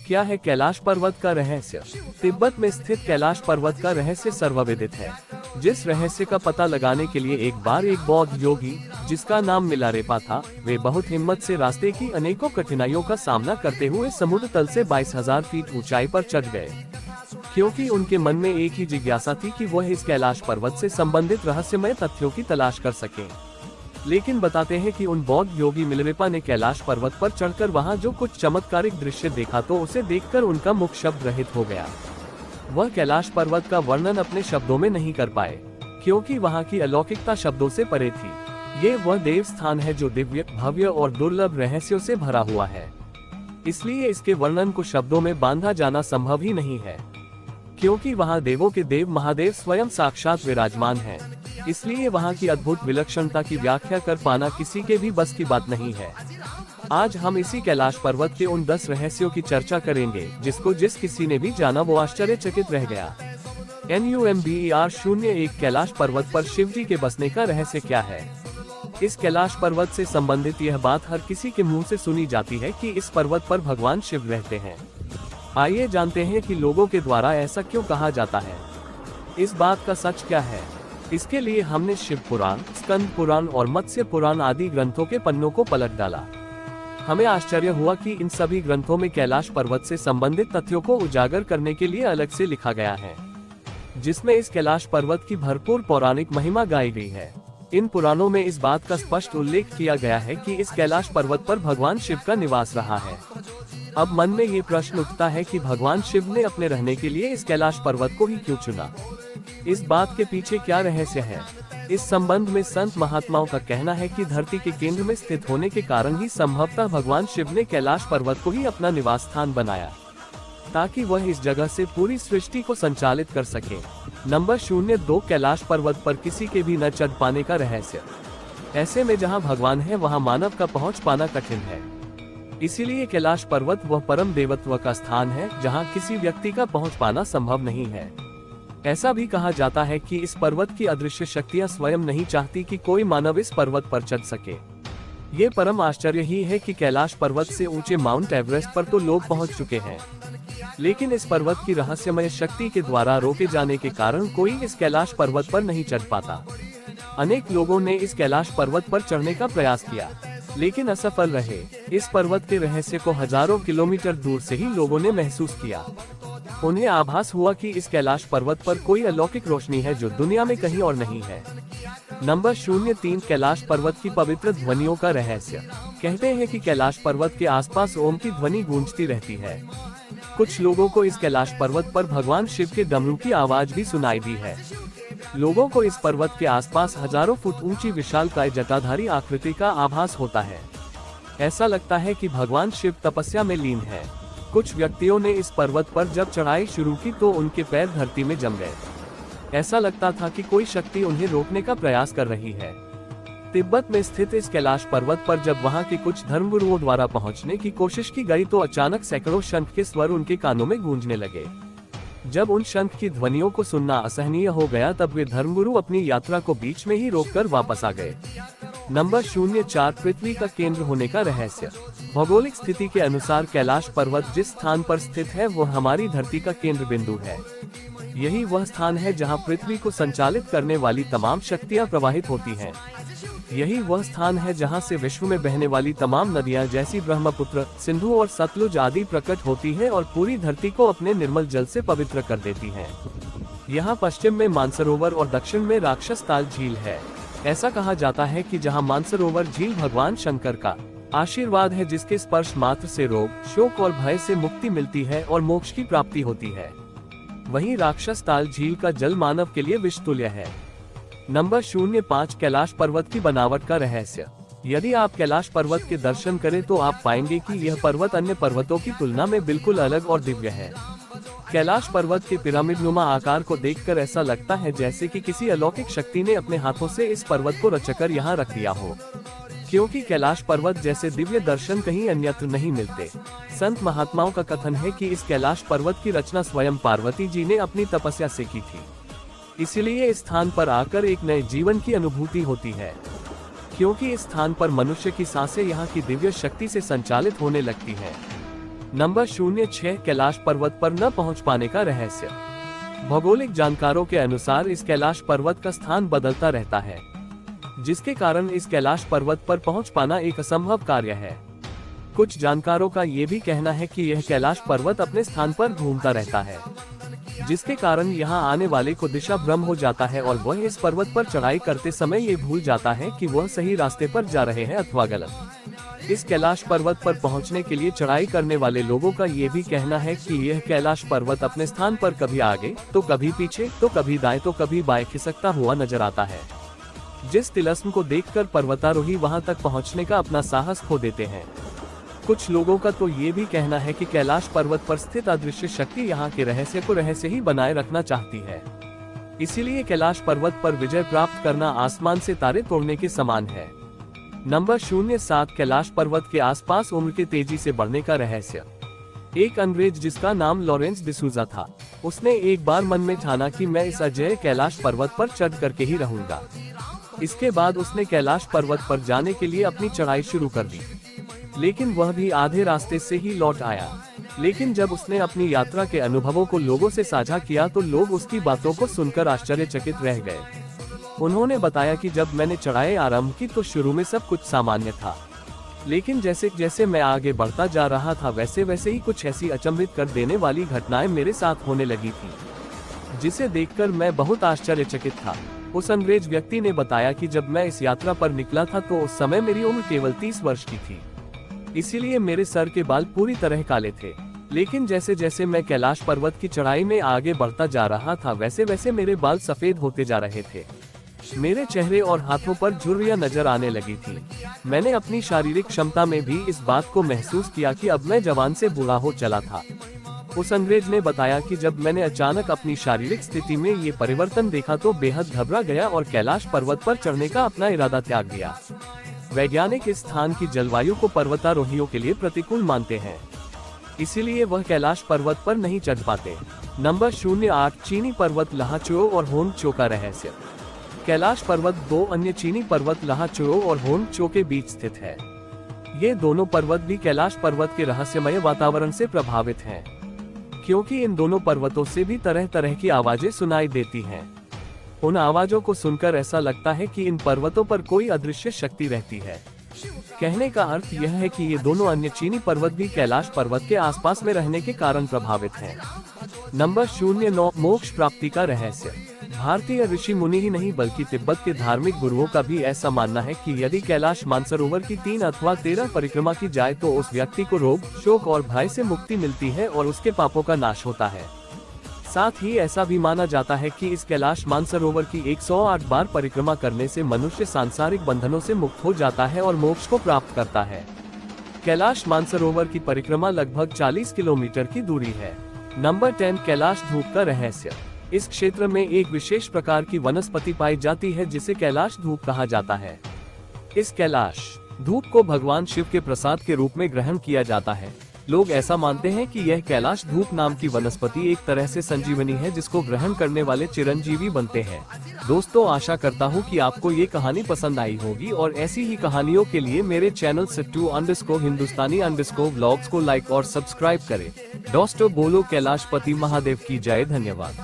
क्या है कैलाश पर्वत का रहस्य? तिब्बत में स्थित कैलाश पर्वत का रहस्य सर्वविदित है, जिस रहस्य का पता लगाने के लिए एक बार एक बौद्ध योगी, जिसका नाम मिलारेपा था, वे बहुत हिम्मत से रास्ते की अनेकों कठिनाइयों का सामना करते हुए समुद्र तल से 22,000 फीट ऊंचाई पर चढ़ गए, क्योंकि उनके मन में एक ही जिज्ञासा थी कि वह इस कैलाश पर्वत से संबंधित रहस्यमय तथ्यों की तलाश कर सकें। लेकिन बताते हैं कि उन बौद्ध योगी मिलारेपा ने कैलाश पर्वत पर चढ़कर वहां जो कुछ चमत्कारिक दृश्य देखा तो उसे देखकर उनका मुख शब्द रहित हो गया। वह कैलाश पर्वत का वर्णन अपने शब्दों में नहीं कर पाए, क्योंकि वहां की अलौकिकता शब्दों से परे थी। ये वह देव स्थान है जो दिव्य, भव्य और दुर्लभ रहस्यों से भरा हुआ है, इसलिए इसके वर्णन को शब्दों में बांधा जाना संभव ही नहीं है, क्योंकि वहां देवों के देव महादेव स्वयं साक्षात विराजमान हैं। इसलिए वहां की अद्भुत विलक्षणता की व्याख्या कर पाना किसी के भी बस की बात नहीं है। आज हम इसी कैलाश पर्वत के उन 10 रहस्यों की चर्चा करेंगे जिसको जिस किसी ने भी जाना वो आश्चर्यचकित रह गया। NUMBER 01 कैलाश पर्वत पर शिव जी के बसने का रहस्य क्या है? इस कैलाश पर्वत से संबंधित यह बात हर किसी के मुंह से सुनी जाती है कि इस पर्वत पर भगवान शिव रहते हैं। आइए जानते हैं कि लोगों के द्वारा ऐसा क्यों कहा जाता है। इस बात का सच क्या है? इसके लिए हमने शिव पुराण, स्कंद पुराण और मत्स्य पुराण आदि ग्रंथों के पन्नों को पलट डाला। हमें आश्चर्य हुआ कि इन सभी ग्रंथों में कैलाश पर्वत से संबंधित तथ्यों को उजागर करने के लिए अलग से लिखा गया है, जिसमें इस कैलाश पर्वत की भरपूर पौराणिक महिमा गाई गई है। इन पुराणों में इस बात का स्पष्ट उल्लेख किया गया है कि इस कैलाश पर्वत पर भगवान शिव का निवास रहा है। अब मन में ये प्रश्न उठता है कि भगवान शिव ने अपने रहने के लिए इस कैलाश पर्वत को ही क्यों चुना? इस बात के पीछे क्या रहस्य है? इस संबंध में संत महात्माओं का कहना है कि धरती के केंद्र में स्थित होने के कारण ही संभवतः भगवान शिव ने कैलाश पर्वत को ही अपना निवास स्थान बनाया, ताकि वह इस जगह से पूरी सृष्टि को संचालित कर सके। नंबर 02 कैलाश पर्वत पर किसी के भी न चढ़ पाने का रहस्य। ऐसे में जहां भगवान है वहां मानव का पहुंच पाना कठिन है। इसीलिए कैलाश पर्वत वह परम देवत्व का स्थान है जहां किसी व्यक्ति का पहुंच पाना संभव नहीं है। ऐसा भी कहा जाता है कि इस पर्वत की अदृश्य शक्तियां स्वयं नहीं चाहती कि कोई मानव इस पर्वत पर चढ़ सके। ये परम आश्चर्य ही है कि कैलाश पर्वत से ऊंचे माउंट एवरेस्ट पर तो लोग पहुंच चुके हैं, लेकिन इस पर्वत की रहस्यमय शक्ति के द्वारा रोके जाने के कारण कोई इस कैलाश पर्वत पर नहीं चढ़ पाता। अनेक लोगों ने इस कैलाश पर्वत पर चढ़ने का प्रयास किया, लेकिन असफल रहे। इस पर्वत के रहस्य को हजारों किलोमीटर दूर से ही लोगों ने महसूस किया। उन्हें आभास हुआ कि इस कैलाश पर्वत पर कोई अलौकिक रोशनी है जो दुनिया में कहीं और नहीं है। नंबर 03 कैलाश पर्वत की पवित्र ध्वनियों का रहस्य। कहते हैं कि कैलाश पर्वत के आसपास ओम की ध्वनि गूंजती रहती है। कुछ लोगों को इस कैलाश पर्वत पर भगवान शिव के डमरू की आवाज भी सुनाई दी है। लोगों को इस पर्वत के आसपास हजारों फुट ऊंची विशालकाय जटाधारी आकृति का आभास होता है। ऐसा लगता है कि भगवान शिव तपस्या में लीन है। कुछ व्यक्तियों ने इस पर्वत पर जब चढ़ाई शुरू की तो उनके पैर धरती में जम गए। ऐसा लगता था कि कोई शक्ति उन्हें रोकने का प्रयास कर रही है। तिब्बत में स्थित इस कैलाश पर्वत पर जब वहां के कुछ धर्मगुरुओं द्वारा पहुंचने की कोशिश की गई तो अचानक सैकड़ों शंख के स्वर उनके कानों में गूंजने लगे। जब उन शंख की ध्वनियों को सुनना असहनीय हो गया तब वे धर्मगुरु अपनी यात्रा को बीच में ही रोककर वापस आ गए। नंबर 04 पृथ्वी का केंद्र होने का रहस्य। भौगोलिक स्थिति के अनुसार कैलाश पर्वत जिस स्थान पर स्थित है वो हमारी धरती का केंद्र बिंदु है। यही वह स्थान है जहां पृथ्वी को संचालित करने वाली तमाम शक्तियां प्रवाहित होती हैं। यही वह स्थान है जहां से विश्व में बहने वाली तमाम नदियां जैसी ब्रह्मपुत्र, सिंधु और सतलुज आदि प्रकट होती हैं और पूरी धरती को अपने निर्मल जल से पवित्र कर देती हैं। यहाँ पश्चिम में मानसरोवर और दक्षिण में राक्षस ताल झील है। ऐसा कहा जाता है कि जहाँ मानसरोवर झील भगवान शंकर का आशीर्वाद है, जिसके स्पर्श मात्र से रोग, शोक और भय से मुक्ति मिलती है और मोक्ष की प्राप्ति होती है। वहीं राक्षस ताल झील का जल मानव के लिए विष तुल्य है। नंबर 05 कैलाश पर्वत की बनावट का रहस्य। यदि आप कैलाश पर्वत के दर्शन करें तो आप पाएंगे कि यह पर्वत अन्य पर्वतों की तुलना में बिल्कुल अलग और दिव्य है। कैलाश पर्वत के पिरामिड नुमा आकार को देखकर ऐसा लगता है जैसे कि किसी अलौकिक शक्ति ने अपने हाथों से इस पर्वत को रचकर यहाँ रख दिया हो, क्योंकि कैलाश पर्वत जैसे दिव्य दर्शन कहीं अन्यत्र नहीं मिलते। संत महात्माओं का कथन है कि इस कैलाश पर्वत की रचना स्वयं पार्वती जी ने अपनी तपस्या से की थी। इसीलिए इस स्थान पर आकर एक नए जीवन की अनुभूति होती है, क्योंकि इस स्थान पर मनुष्य की सांसें यहाँ की दिव्य शक्ति से संचालित होने लगती हैं। नंबर 06 कैलाश पर्वत पर न पहुंच पाने का रहस्य। भौगोलिक जानकारों के अनुसार इस कैलाश पर्वत का स्थान बदलता रहता है, जिसके कारण इस कैलाश पर्वत पर पहुंच पाना एक असंभव कार्य है। कुछ जानकारों का ये भी कहना है कि यह कैलाश पर्वत अपने स्थान पर घूमता रहता है, जिसके कारण यहाँ आने वाले को दिशा भ्रम हो जाता है और वह इस पर्वत पर चढ़ाई करते समय ये भूल जाता है कि वह सही रास्ते पर जा रहे हैं अथवा गलत। इस कैलाश पर्वत पर पहुंचने के लिए चढ़ाई करने वाले लोगों का ये भी कहना है कि यह कैलाश पर्वत अपने स्थान पर कभी आगे तो कभी पीछे तो कभी दाएं तो कभी बाएं खिसकता हुआ नजर आता है, जिस तिलस्म को देखकर पर्वतारोही वहां तक पहुंचने का अपना साहस खो देते हैं। कुछ लोगों का तो ये भी कहना है कि कैलाश पर्वत पर स्थित अदृश्य शक्ति यहाँ के रहस्य को रहस्य ही बनाए रखना चाहती है, इसीलिए कैलाश पर्वत पर विजय प्राप्त करना आसमान से तारे तोड़ने के समान है। नंबर 07 कैलाश पर्वत के आसपास उम्र के तेजी से बढ़ने का रहस्य। एक अंग्रेज जिसका नाम लॉरेंस डिसूजा था, उसने एक बार मन में ठाना कि मैं इस अजय कैलाश पर्वत पर चढ़ करके ही रहूंगा। इसके बाद उसने कैलाश पर्वत पर जाने के लिए अपनी चढ़ाई शुरू कर दी, लेकिन वह भी आधे रास्ते से ही लौट आया। लेकिन जब उसने अपनी यात्रा के अनुभवों को लोगों से साझा किया तो लोग उसकी बातों को सुनकर आश्चर्यचकित रह गए। उन्होंने बताया कि जब मैंने चढ़ाई आरंभ की तो शुरू में सब कुछ सामान्य था, लेकिन जैसे जैसे मैं आगे बढ़ता जा रहा था वैसे वैसे ही कुछ ऐसी अचंभित कर देने वाली घटनाएं मेरे साथ होने लगी थी, जिसे देखकर मैं बहुत आश्चर्यचकित था। उस अंग्रेज व्यक्ति ने बताया कि जब मैं इस यात्रा पर निकला था तो उस समय मेरी उम्र केवल 30 वर्ष की थी, इसीलिए मेरे सर के बाल पूरी तरह काले थे। लेकिन जैसे जैसे मैं कैलाश पर्वत की चढ़ाई में आगे बढ़ता जा रहा था वैसे वैसे मेरे बाल सफेद होते जा रहे थे। मेरे चेहरे और हाथों पर झुर्रियां नजर आने लगी थी। मैंने अपनी शारीरिक क्षमता में भी इस बात को महसूस किया कि अब मैं जवान से बूढ़ा हो चला था। उस अंग्रेज ने बताया कि जब मैंने अचानक अपनी शारीरिक स्थिति में ये परिवर्तन देखा तो बेहद घबरा गया और कैलाश पर्वत पर चढ़ने का अपना इरादा त्याग दिया। वैज्ञानिक इस स्थान की जलवायु को पर्वतारोहियों के लिए प्रतिकूल मानते हैं, इसीलिए वह कैलाश पर्वत पर नहीं चढ़ पाते। नंबर 08 चीनी पर्वत लाहाचुओ और होन्गचो का रहस्य। कैलाश पर्वत दो अन्य चीनी पर्वत लाहाचुओ और होन्गचो के बीच स्थित है। ये दोनों पर्वत भी कैलाश पर्वत के रहस्यमय वातावरण से प्रभावित हैं, क्योंकि इन दोनों पर्वतों से भी तरह तरह की आवाजें सुनाई देती हैं। उन आवाजों को सुनकर ऐसा लगता है कि इन पर्वतों पर कोई अदृश्य शक्ति रहती है। कहने का अर्थ यह है कि ये दोनों अन्य चीनी पर्वत भी कैलाश पर्वत के आसपास में रहने के कारण प्रभावित हैं। नंबर 09 मोक्ष प्राप्ति का रहस्य। भारतीय ऋषि मुनि ही नहीं बल्कि तिब्बत के धार्मिक गुरुओं का भी ऐसा मानना है कि यदि कैलाश मानसरोवर की 3 अथवा 13 परिक्रमा की जाए तो उस व्यक्ति को रोग, शोक और भय से मुक्ति मिलती है और उसके पापों का नाश होता है। साथ ही ऐसा भी माना जाता है कि इस कैलाश मानसरोवर की 108 बार परिक्रमा करने से मनुष्य सांसारिक बंधनों से मुक्त हो जाता है और मोक्ष को प्राप्त करता है। कैलाश मानसरोवर की परिक्रमा लगभग 40 किलोमीटर की दूरी है। नंबर 10 कैलाश धूप का रहस्य। इस क्षेत्र में एक विशेष प्रकार की वनस्पति पाई जाती है जिसे कैलाश धूप कहा जाता है। इस कैलाश धूप को भगवान शिव के प्रसाद के रूप में ग्रहण किया जाता है। लोग ऐसा मानते हैं कि यह कैलाश धूप नाम की वनस्पति एक तरह से संजीवनी है जिसको ग्रहण करने वाले चिरंजीवी बनते हैं। दोस्तों, आशा करता हूँ कि आपको ये कहानी पसंद आई होगी और ऐसी ही कहानियों के लिए मेरे चैनल Sittu_Hindustani_Vlogs को लाइक और सब्सक्राइब करें। दोस्तों, बोलो कैलाशपति महादेव की जय। धन्यवाद।